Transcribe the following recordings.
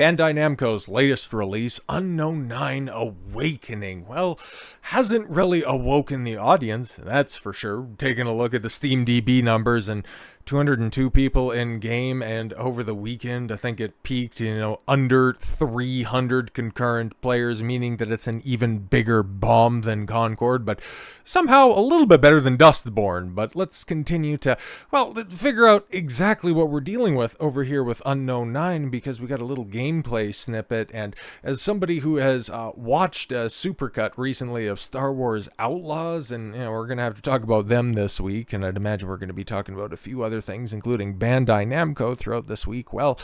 Bandai Namco's latest release, Unknown 9 Awakening, well, hasn't really awoken the audience, that's for sure. Taking a look at the Steam DB numbers, and 202 people in game, and over the weekend I think it peaked, under 300 concurrent players, meaning that it's an even bigger bomb than Concord, but somehow a little bit better than Dustborn. But let's continue to, figure out exactly what we're dealing with over here with Unknown 9, because we got a little gameplay snippet, and as somebody who has watched a supercut recently of Star Wars Outlaws, and we're going to have to talk about them this week, and I'd imagine we're going to be talking about a few other things, including Bandai Namco throughout this week. Well,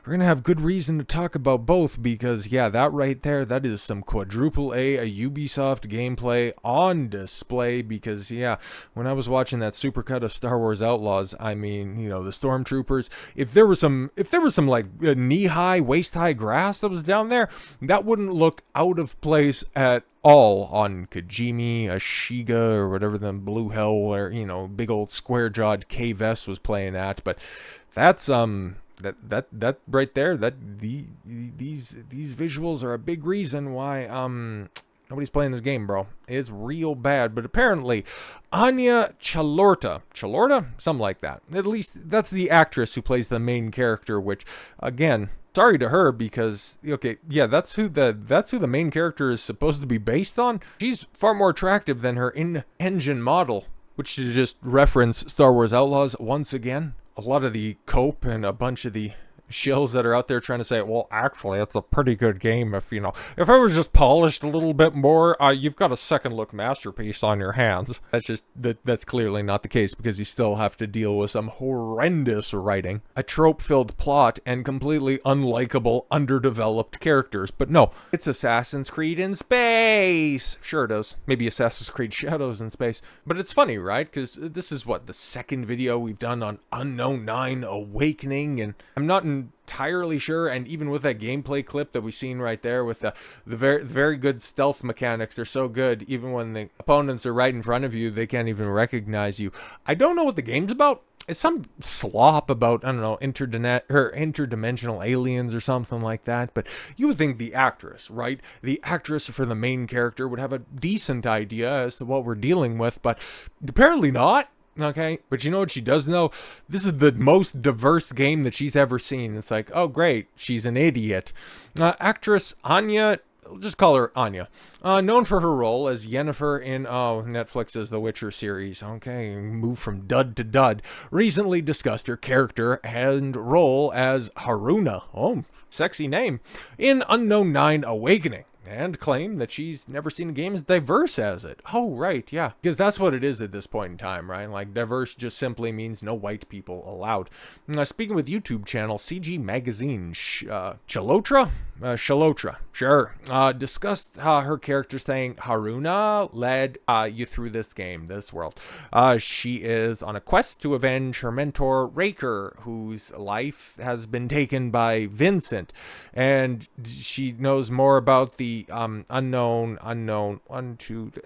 we're going to have good reason to talk about both, because yeah, that right there, that is some quadruple A Ubisoft gameplay on display. Because yeah, when I was watching that supercut of Star Wars Outlaws, I mean, the stormtroopers, if there was some like knee-high, waist-high grass that was down there, that wouldn't look out of place at all on Kajimi, Ashiga, or whatever the blue hell where, big old square-jawed K-Vest was playing at. But that's that right there, these visuals are a big reason why nobody's playing this game, bro. It's real bad. But apparently Anya Chalotra, something like that, at least that's the actress who plays the main character, which again, sorry to her, because okay, yeah, that's who the main character is supposed to be based on. She's far more attractive than her in-engine model, which, to just reference Star Wars Outlaws once again, a lot of the cope and a bunch of the shills that are out there trying to say, well, actually, it's a pretty good game if it was just polished a little bit more, you've got a second look masterpiece on your hands. That's clearly not the case, because you still have to deal with some horrendous writing, a trope-filled plot, and completely unlikable, underdeveloped characters. But no, it's Assassin's Creed in space. Sure it is. Maybe Assassin's Creed Shadows in space. But it's funny, right? Because this is the second video we've done on Unknown 9 Awakening, and I'm not entirely sure, and even with that gameplay clip that we seen right there with the very good stealth mechanics, they're so good, even when the opponents are right in front of you, they can't even recognize you. I don't know what the game's about. It's some slop about, I don't know, interdimensional aliens or something like that. But you would think the actress, right? The actress for the main character would have a decent idea as to what we're dealing with, but apparently not. Okay, but you know what she does know? This is the most diverse game that she's ever seen. It's like, oh great, she's an idiot. Actress Anya, just call her Anya, known for her role as Yennefer in Netflix's The Witcher series. Okay, move from dud to dud. Recently discussed her character and role as Haruna, sexy name, in Unknown 9 Awakening, and claim that she's never seen a game as diverse as it. Oh, right, yeah. Because that's what it is at this point in time, right? Like, diverse just simply means no white people allowed. Speaking with YouTube channel CG Magazine, Chalotra? Chalotra, sure. Discussed her character saying Haruna led you through this world. She is on a quest to avenge her mentor, Raker, whose life has been taken by Vincent. And she knows more about the unknown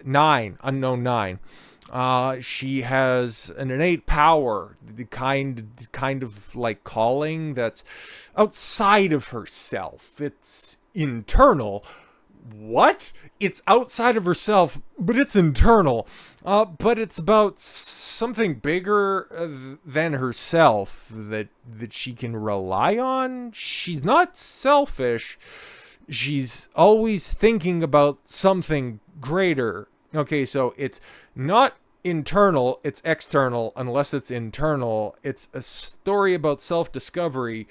9. She has an innate power, the kind of like calling that's outside of herself. It's internal. What? It's outside of herself, but it's internal. But it's about something bigger than herself that she can rely on. She's not selfish. She's always thinking about something greater. Okay, so it's not internal, it's external. Unless it's internal, it's a story about self-discovery,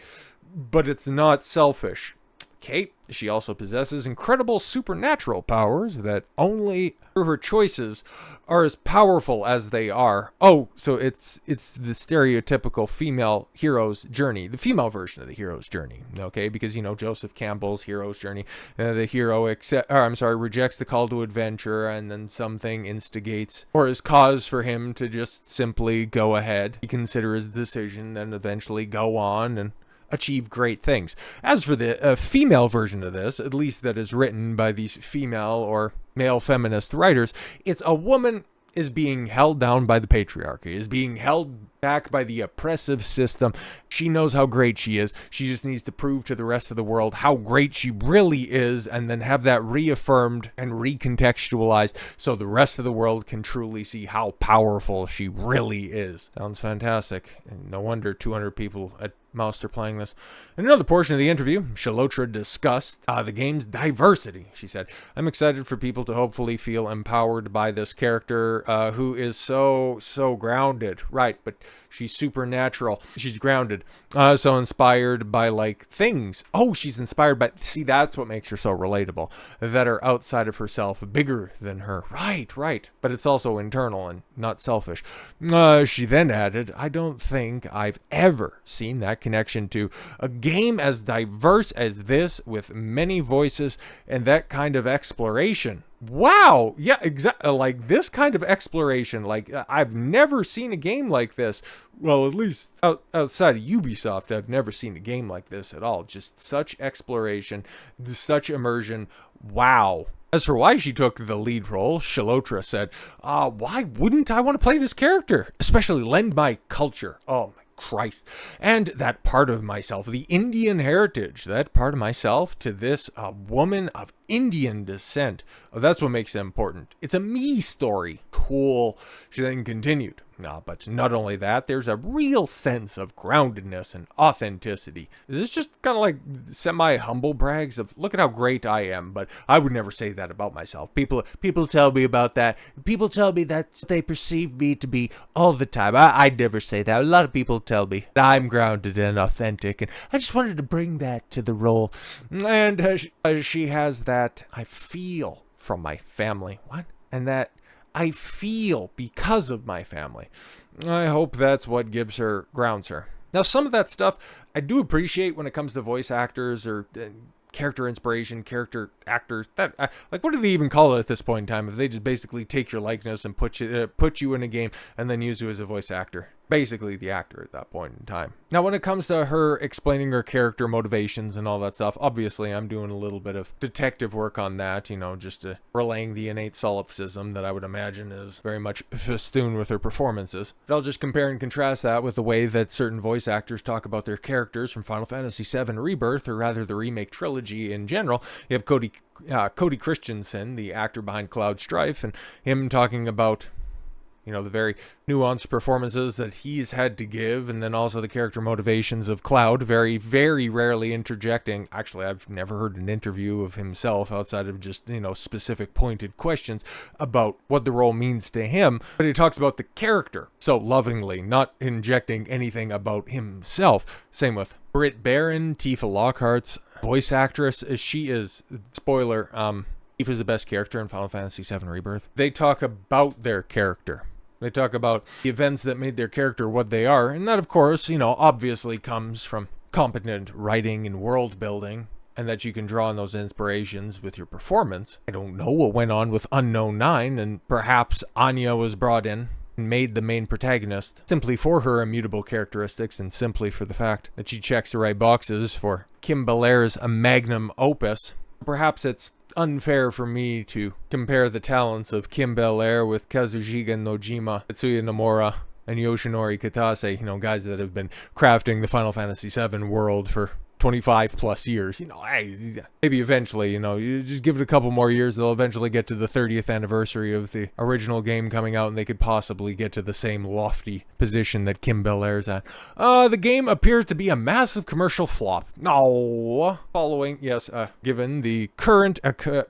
but it's not selfish. Okay, she also possesses incredible supernatural powers that only through her choices are as powerful as they are. Oh, so it's the stereotypical female hero's journey, the female version of the hero's journey, okay? Because, Joseph Campbell's hero's journey, the hero rejects the call to adventure, and then something instigates or is cause for him to just simply go ahead, consider his decision, then eventually go on and achieve great things. As for the female version of this, at least that is written by these female or male feminist writers, it's a woman is being held down by the patriarchy, is being held back by the oppressive system. She knows how great she is. She just needs to prove to the rest of the world how great she really is, and then have that reaffirmed and recontextualized so the rest of the world can truly see how powerful she really is. Sounds fantastic. And no wonder 200 people at Mouse are playing this. In another portion of the interview, Chalotra discussed the game's diversity. She said, "I'm excited for people to hopefully feel empowered by this character who is so grounded." Right, but she's supernatural. She's grounded. So inspired by, like, things. Oh, she's inspired by... See, that's what makes her so relatable. That are outside of herself, bigger than her. Right. But it's also internal and not selfish. She then added, "I don't think I've ever seen that connection to a game as diverse as this, with many voices and that kind of exploration." Wow. Yeah, exactly. Like, this kind of exploration, like, I've never seen a game like this. Well, at least outside of Ubisoft, I've never seen a game like this at all. Just such exploration, such immersion. Wow. As for why she took the lead role, Chalotra said, "Why wouldn't I want to play this character? Especially lend my culture." Oh my Christ. And that part of myself, the Indian heritage, that part of myself to this woman of Indian descent. Oh, that's what makes it important. It's a me story. Cool. She then continued. But not only that, there's a real sense of groundedness and authenticity. Is this just kind of like semi-humble brags of, look at how great I am, but I would never say that about myself. People tell me about that. People tell me that they perceive me to be all the time. I'd never say that. A lot of people tell me that I'm grounded and authentic, and I just wanted to bring that to the role. And she has that I feel from my family. What? And that I feel because of my family. I hope that's what grounds her. Now, some of that stuff I do appreciate when it comes to voice actors or character inspiration, character actors. That like, what do they even call it at this point in time? If they just basically take your likeness and put you in a game and then use you as a voice actor. Basically the actor at that point in time. Now, when it comes to her explaining her character motivations and all that stuff, obviously I'm doing a little bit of detective work on that, just relaying the innate solipsism that I would imagine is very much festooned with her performances. But I'll just compare and contrast that with the way that certain voice actors talk about their characters from Final Fantasy VII Rebirth, or rather the remake trilogy in general. You have Cody Christensen, the actor behind Cloud Strife, and him talking about the very nuanced performances that he's had to give, and then also the character motivations of Cloud, very, very rarely interjecting. Actually, I've never heard an interview of himself outside of just, specific pointed questions about what the role means to him, but he talks about the character so lovingly, not injecting anything about himself. Same with Britt Baron, Tifa Lockhart's voice actress. She is, spoiler, Tifa's the best character in Final Fantasy VII Rebirth. They talk about their character. They talk about the events that made their character what they are. And that, of course, obviously comes from competent writing and world building, and that you can draw on those inspirations with your performance. I don't know what went on with Unknown 9, and perhaps Anya was brought in and made the main protagonist simply for her immutable characteristics and simply for the fact that she checks the right boxes for Kim Belair's magnum opus. Perhaps it's unfair for me to compare the talents of Kim Belair with Kazushika Nojima, Tetsuya Nomura, and Yoshinori Kitase, guys that have been crafting the Final Fantasy VII world for 25 plus years. Maybe eventually, you just give it a couple more years, they'll eventually get to the 30th anniversary of the original game coming out, and they could possibly get to the same lofty position that Kim Belair's at. The game appears to be a massive commercial flop. No. Given the current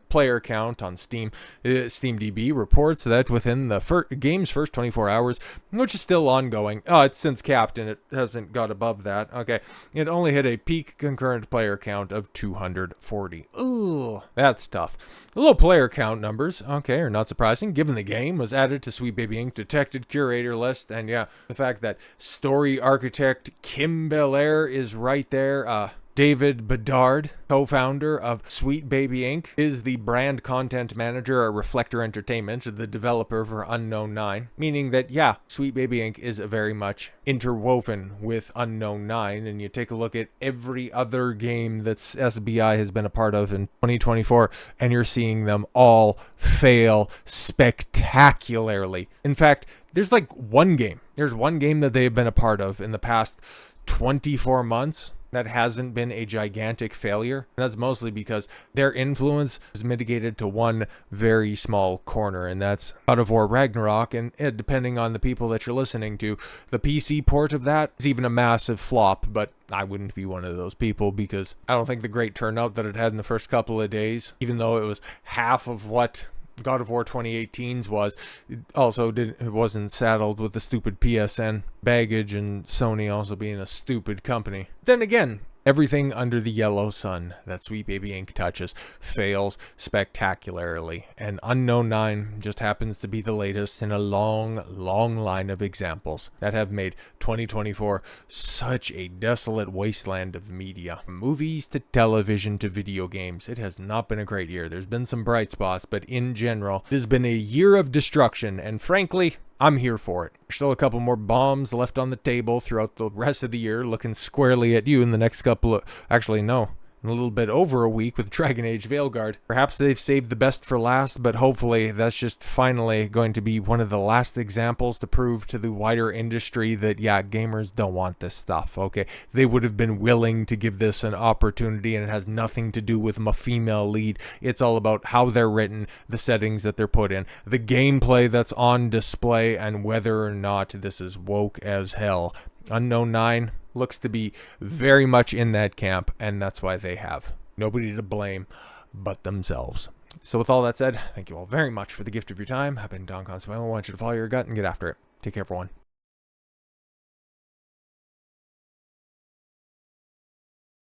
player count on Steam, SteamDB reports that within the game's first 24 hours, which is still ongoing, it's since capped and it hasn't got above that. Okay, it only hit a peak concurrent player count of 240. Ooh, that's tough. The low player count numbers, are not surprising, given the game was added to Sweet Baby Inc. Detected Curator list, and the fact that story architect Kim Belair is right there, David Bedard, co-founder of Sweet Baby Inc., is the brand content manager at Reflector Entertainment, the developer for Unknown 9, meaning that, yeah, Sweet Baby Inc. is very much interwoven with Unknown 9, and you take a look at every other game that SBI has been a part of in 2024, and you're seeing them all fail spectacularly. In fact, there's one game that they've been a part of in the past 24 months that hasn't been a gigantic failure. And that's mostly because their influence is mitigated to one very small corner, and that's God of War Ragnarok. And depending on the people that you're listening to, the PC port of that is even a massive flop, but I wouldn't be one of those people because I don't think the great turnout that it had in the first couple of days, even though it was half of what God of War 2018's was, it wasn't saddled with the stupid PSN baggage, and Sony also being a stupid company. Then again, everything under the yellow sun that Sweet Baby Inc. touches fails spectacularly, and Unknown 9 just happens to be the latest in a long, long line of examples that have made 2024 such a desolate wasteland of media. Movies to television to video games. It has not been a great year. There's been some bright spots, but in general, it has been a year of destruction, and frankly, I'm here for it. There's still a couple more bombs left on the table throughout the rest of the year, looking squarely at you in the next couple of... Actually, no. In a little bit over a week with Dragon Age Veilguard. Perhaps they've saved the best for last, but hopefully that's just finally going to be one of the last examples to prove to the wider industry that, yeah, gamers don't want this stuff, okay? They would have been willing to give this an opportunity, and it has nothing to do with a female lead. It's all about how they're written, the settings that they're put in, the gameplay that's on display, and whether or not this is woke as hell. Unknown 9 looks to be very much in that camp, and that's why they have nobody to blame but themselves. So with all that said, thank you all very much for the gift of your time. I've been Don Consuelo. I want you to follow your gut and get after it. Take care, everyone.